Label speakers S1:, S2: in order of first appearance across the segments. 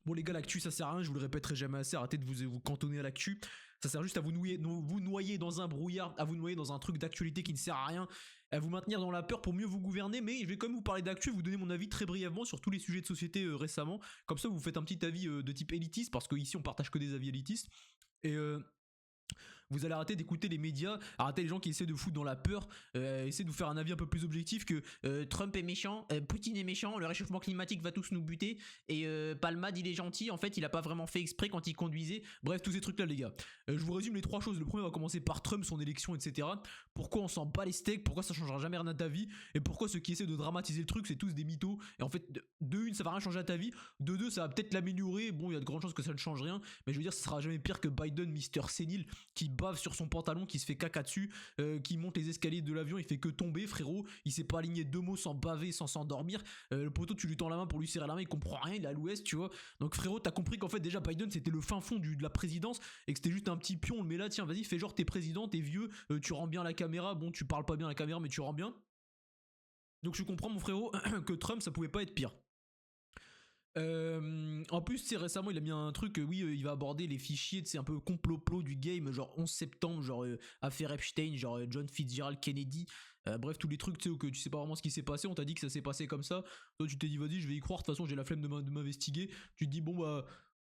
S1: Bon les gars, l'actu ça sert à rien, je vous le répéterai jamais assez, arrêtez de vous cantonner à l'actu. Ça sert juste à vous noyer dans un brouillard, à vous noyer dans un truc d'actualité qui ne sert à rien, à vous maintenir dans la peur pour mieux vous gouverner. Mais je vais quand même vous parler d'actu, vous donner mon avis très brièvement sur tous les sujets de société récemment. Comme ça vous faites un petit avis de type élitiste, parce qu'ici on partage que des avis élitistes. Et vous allez arrêter d'écouter les médias, arrêter les gens qui essaient de foutre dans la peur, essayer de vous faire un avis un peu plus objectif que Trump est méchant, Poutine est méchant, le réchauffement climatique va tous nous buter, et Palmade il est gentil, en fait il a pas vraiment fait exprès quand il conduisait. Bref, tous ces trucs là les gars. Je vous résume les trois choses. Le premier, on va commencer par Trump, son élection, etc. Pourquoi on s'en bat les steaks, pourquoi ça changera jamais rien à ta vie, et pourquoi ceux qui essaient de dramatiser le truc c'est tous des mythos. Et en fait, de une, ça va rien changer à ta vie, de deux, ça va peut-être l'améliorer. Bon, il y a de grandes chances que ça ne change rien, mais je veux dire, ça sera jamais pire que Biden, Mister Sénile, qui bave sur son pantalon, qui se fait caca dessus, qui monte les escaliers de l'avion, il fait que tomber, frérot. Il sait pas aligner deux mots sans baver, sans s'endormir. Le poteau, tu lui tends la main pour lui serrer la main, il comprend rien, il est à l'ouest, tu vois. Donc frérot, t'as compris qu'en fait déjà Biden c'était le fin fond de la présidence, et que c'était juste un petit pion. Mais là, tiens, vas-y, fais genre t'es président, t'es vieux, tu rends bien la caméra. Bon, tu parles pas bien à la caméra, mais tu rends bien. Donc je comprends, mon frérot, que Trump ça pouvait pas être pire. En plus, c'est récemment, il a mis un truc, oui, il va aborder les fichiers, c'est un peu complot du game, genre 11 septembre, genre affaire Epstein, genre John Fitzgerald Kennedy, bref, tous les trucs, tu sais, que tu sais pas vraiment ce qui s'est passé, on t'a dit que ça s'est passé comme ça, toi tu t'es dit, vas-y, je vais y croire, de toute façon, j'ai la flemme de m'investiguer, tu te dis, bon, bah,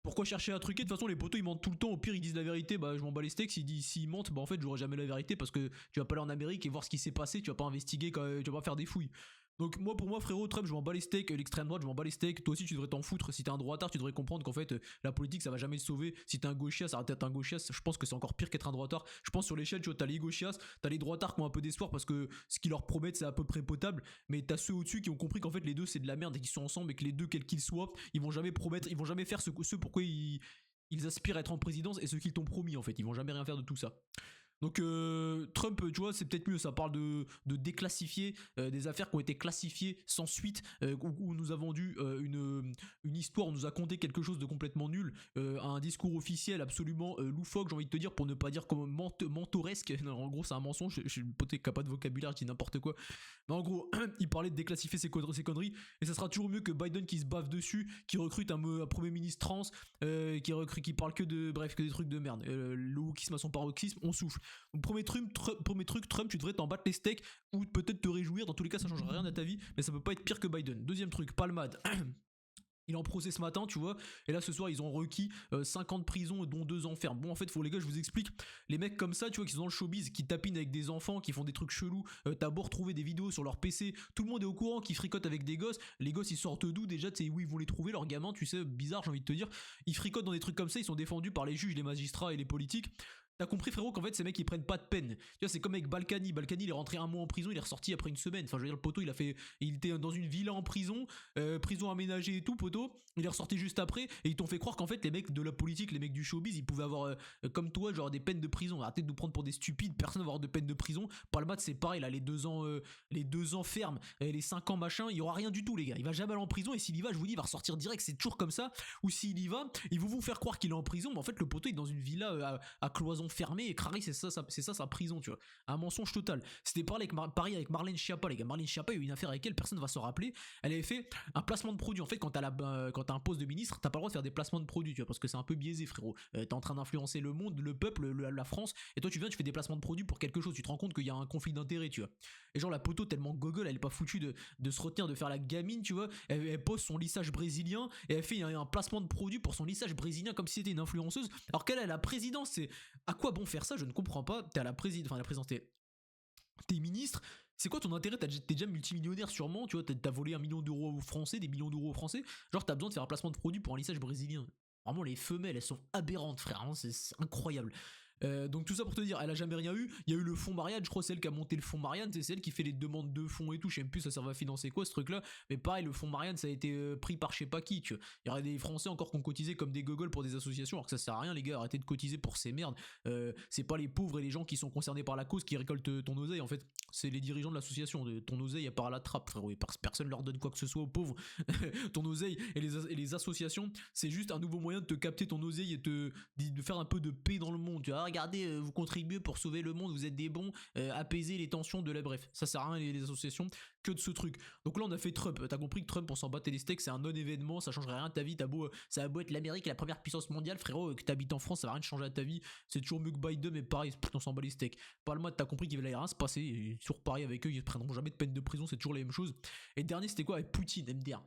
S1: pourquoi chercher à truquer? De toute façon, les poteaux ils mentent tout le temps. Au pire, ils disent la vérité. Bah, je m'en bats les steaks. S'ils mentent, bah en fait, j'aurai jamais la vérité parce que tu vas pas aller en Amérique et voir ce qui s'est passé. Tu vas pas investiguer, tu vas pas faire des fouilles. Donc, pour moi, frérot, Trump, je m'en bats les steaks. L'extrême droite, je m'en bats les steaks. Toi aussi, tu devrais t'en foutre. Si t'es un droitard, tu devrais comprendre qu'en fait, la politique, ça va jamais te sauver. Si t'es un gauchiste, ça va peut-être un gauchiste. Je pense que c'est encore pire qu'être un droitard. Je pense sur l'échelle, tu vois, t'as les gauchistes, t'as les droitards qui ont un peu d'espoir parce que ce qu'ils leur promettent, c'est à peu près potable. Mais t'as ceux au-dessus qui ont compris qu'en fait, les deux, c'est de la merde et qu'ils sont ensemble et que les deux, quels qu'ils soient, ils vont jamais promettre, ils vont jamais faire ce pourquoi ils aspirent à être en présidence et ce qu'ils t'ont promis en fait, ils vont jamais rien faire de tout ça. Donc Trump, tu vois, c'est peut-être mieux, ça parle de déclassifier des affaires qui ont été classifiées sans suite, où nous avons vendu une histoire, on nous a conté quelque chose de complètement nul, un discours officiel absolument loufoque, j'ai envie de te dire, pour ne pas dire comme mentoresque. Non, en gros c'est un mensonge, je suis poté qui a pas de vocabulaire, je dis n'importe quoi. Mais en gros, il parlait de déclassifier ces conneries, et ça sera toujours mieux que Biden qui se bave dessus, qui recrute un premier ministre trans, qui parle que des trucs de merde. Le wokisme à son paroxysme, on souffle. Donc premier truc, Trump, tu devrais t'en battre les steaks ou peut-être te réjouir. Dans tous les cas, ça changera rien à ta vie, mais ça peut pas être pire que Biden. Deuxième truc, Palmade. Il est en procès ce matin, tu vois, et là ce soir ils ont requis 5 ans de prison dont 2 ans ferme. Bon, en fait, faut les gars, je vous explique, les mecs comme ça, tu vois, qui sont dans le showbiz, qui tapinent avec des enfants, qui font des trucs chelous, t'as beau retrouver des vidéos sur leur PC, tout le monde est au courant, qui fricotent avec des gosses, les gosses ils sortent d'où déjà, tu sais où ils vont les trouver, leurs gamins, tu sais, bizarre, j'ai envie de te dire, ils fricotent dans des trucs comme ça, ils sont défendus par les juges, les magistrats et les politiques. T'as compris, frérot, qu'en fait ces mecs ils prennent pas de peine. Tu vois, c'est comme avec Balkany. Balkany il est rentré un mois en prison, il est ressorti après une semaine. Enfin, je veux dire, le poteau il était dans une villa en prison, prison aménagée et tout, poteau. Il est ressorti juste après, et ils t'ont fait croire qu'en fait les mecs de la politique, les mecs du showbiz, ils pouvaient avoir comme toi, genre des peines de prison. Arrêtez de nous prendre pour des stupides, personne va avoir de peine de prison. Palmade c'est pareil, là, les 2 ans fermes, les 5 ans machin, il y aura rien du tout, les gars. Il va jamais aller en prison, et s'il y va, je vous dis, il va ressortir direct, c'est toujours comme ça. Ou s'il y va, ils vont vous faire croire qu'il est en prison, mais en fait le poteau est dans une villa à cloison fermée, et Crary c'est ça sa prison, tu vois. Un mensonge total. C'était pareil avec Marlène Schiappa, les gars. Marlène Schiappa, il y a eu une affaire avec elle, personne ne va se rappeler. Elle avait fait un placement de produit. En fait, quand t'as un poste de ministre, t'as pas le droit de faire des placements de produits, tu vois, parce que c'est un peu biaisé, frérot. T'es en train d'influencer le monde, le peuple, la France, et toi tu fais des placements de produits pour quelque chose, tu te rends compte qu'il y a un conflit d'intérêt, tu vois. Et genre la poteau tellement gogol, elle est pas foutue de se retenir de faire la gamine, tu vois. Elle pose son lissage brésilien et elle fait un placement de produit pour son lissage brésilien comme si c'était une influenceuse, alors qu'elle a la présidence. C'est à quoi bon faire ça, je ne comprends pas. T'es à la présidence, t'es ministre, c'est quoi ton intérêt? T'es déjà multimillionnaire sûrement, tu vois, t'as volé 1 million d'euros aux Français, des millions d'euros aux Français, genre t'as besoin de faire un placement de produit pour un lissage brésilien. Vraiment, les femelles, elles sont aberrantes, frère, hein, c'est incroyable. Donc tout ça pour te dire, elle a jamais rien eu. Il y a eu le fonds Marianne, je crois, c'est elle qui a monté le fonds Marianne, c'est elle qui fait les demandes de fonds et tout. Je sais même plus ça servait à financer quoi ce truc là. Mais pareil, le fonds Marianne ça a été pris par je sais pas qui, tu vois. Il y aurait des Français encore qui ont cotisé comme des gogoles pour des associations, alors que ça sert à rien, les gars, arrêtez de cotiser pour ces merdes. C'est pas les pauvres et les gens qui sont concernés par la cause qui récoltent ton oseille, en fait. C'est les dirigeants de l'association. Ton oseille à part à la trappe, frérot. Et personne leur donne quoi que ce soit aux pauvres. Ton oseille et les associations, c'est juste un nouveau moyen de te capter ton oseille et de faire un peu de paix dans le monde. Tu vois, regardez, vous contribuez pour sauver le monde, vous êtes des bons, apaiser les tensions de la bref. Ça sert à rien les associations que de ce truc. Donc là on a fait Trump, t'as compris que Trump on s'en battait les steaks, c'est un non-événement, ça changerait rien à ta vie, ça a beau être l'Amérique la première puissance mondiale, frérot, que t'habites en France, ça va rien changer à ta vie, c'est toujours mieux que Biden, mais pareil, on s'en bat les steaks. Parle-moi, t'as compris qu'il va rien se passer, et toujours pareil avec eux, ils prendront jamais de peine de prison, c'est toujours les mêmes choses. Et dernier c'était quoi avec Poutine, MDR.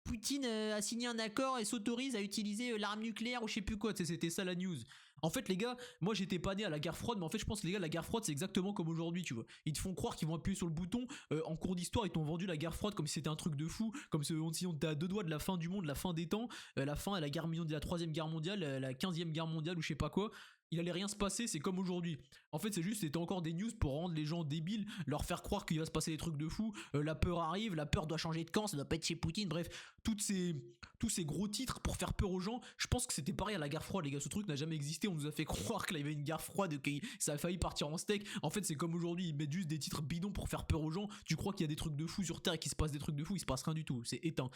S1: Poutine a signé un accord et s'autorise à utiliser l'arme nucléaire ou je sais plus quoi, c'était ça la news. En fait les gars, moi j'étais pas né à la guerre froide, mais en fait je pense que les gars la guerre froide c'est exactement comme aujourd'hui, tu vois. Ils te font croire qu'ils vont appuyer sur le bouton, en cours d'histoire ils t'ont vendu la guerre froide comme si c'était un truc de fou, comme si on était à deux doigts de la fin du monde, la fin des temps, la fin de la guerre mondiale, la troisième guerre mondiale, la 15e guerre mondiale ou je sais pas quoi. Il allait rien se passer, c'est comme aujourd'hui. En fait, c'est juste, c'était encore des news pour rendre les gens débiles, leur faire croire qu'il va se passer des trucs de fou. La peur arrive, la peur doit changer de camp, ça doit pas être chez Poutine. Bref, tous ces gros titres pour faire peur aux gens. Je pense que c'était pareil à la guerre froide, les gars. Ce truc n'a jamais existé. On nous a fait croire qu'il y avait une guerre froide, que ça a failli partir en steak. En fait, c'est comme aujourd'hui, ils mettent juste des titres bidons pour faire peur aux gens. Tu crois qu'il y a des trucs de fou sur Terre et qu'il se passe des trucs de fou, il se passe rien du tout. C'est éteint.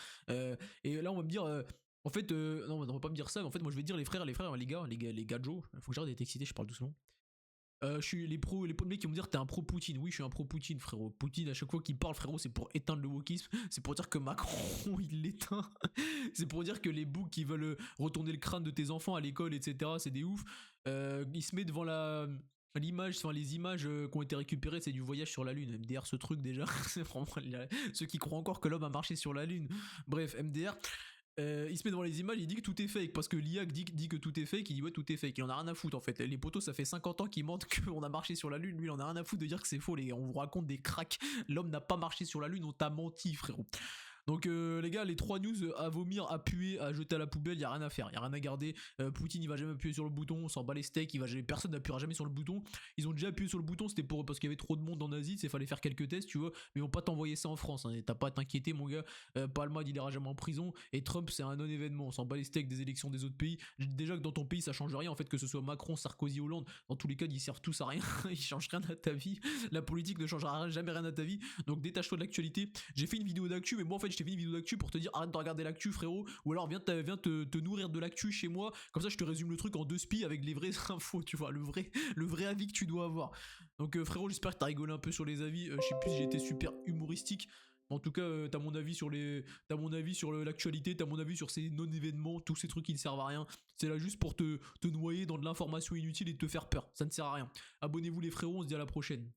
S1: Et là, on va me dire. En fait, non, on va pas me dire ça, mais en fait, moi je vais dire les frères, les gars Joe, faut que j'arrête d'être excité, je parle doucement. Je suis les mecs qui vont me dire t'es un pro Poutine. Oui, je suis un pro Poutine, frérot. Poutine, à chaque fois qu'il parle, frérot, c'est pour éteindre le wokisme. C'est pour dire que Macron, il l'éteint. C'est pour dire que les boucs qui veulent retourner le crâne de tes enfants à l'école, etc., c'est des oufs. Il se met devant l'image, enfin les images qui ont été récupérées, c'est du voyage sur la lune. MDR, ce truc déjà, c'est vraiment ceux qui croient encore que l'homme a marché sur la lune. Bref, MDR. Il se met devant les images, il dit que tout est fake parce que l'IA dit que tout est fake, il dit ouais tout est fake, il en a rien à foutre en fait. Les potos ça fait 50 ans qu'ils mentent qu'on a marché sur la lune, lui il en a rien à foutre de dire que c'est faux, on vous raconte des cracks, l'homme n'a pas marché sur la lune, on t'a menti frérot. Donc les gars, les 3 news à vomir, à puer, à jeter à la poubelle, y a rien à faire, y a rien à garder. Poutine il va jamais appuyer sur le bouton, on s'en bat les steaks, personne n'appuiera jamais sur le bouton. Ils ont déjà appuyé sur le bouton, c'était parce qu'il y avait trop de monde en Asie, il fallait faire quelques tests, tu vois, mais ils vont pas t'envoyer ça en France, hein, t'as pas à t'inquiéter mon gars. Palmade il ira jamais en prison et Trump c'est un non-événement, on s'en bat les steaks des élections des autres pays. Déjà que dans ton pays ça change rien en fait, que ce soit Macron, Sarkozy, Hollande, dans tous les cas ils servent tous à rien, ils changent rien à ta vie, la politique ne changera jamais rien à ta vie, donc détache-toi de l'actualité. J'ai fait une vidéo d'actu, mais moi en fait je t'ai fait une vidéo d'actu pour te dire arrête de regarder l'actu frérot, ou alors viens te nourrir de l'actu chez moi, comme ça je te résume le truc en 2 spies avec les vraies infos, tu vois, le vrai avis que tu dois avoir. Donc frérot, j'espère que t'as rigolé un peu sur les avis, je sais plus si j'ai été super humoristique. En tout cas, t'as mon avis sur l'actualité, t'as mon avis sur ces non-événements, tous ces trucs qui ne servent à rien. C'est là juste pour te noyer dans de l'information inutile et te faire peur. Ça ne sert à rien. Abonnez-vous les frérots, on se dit à la prochaine.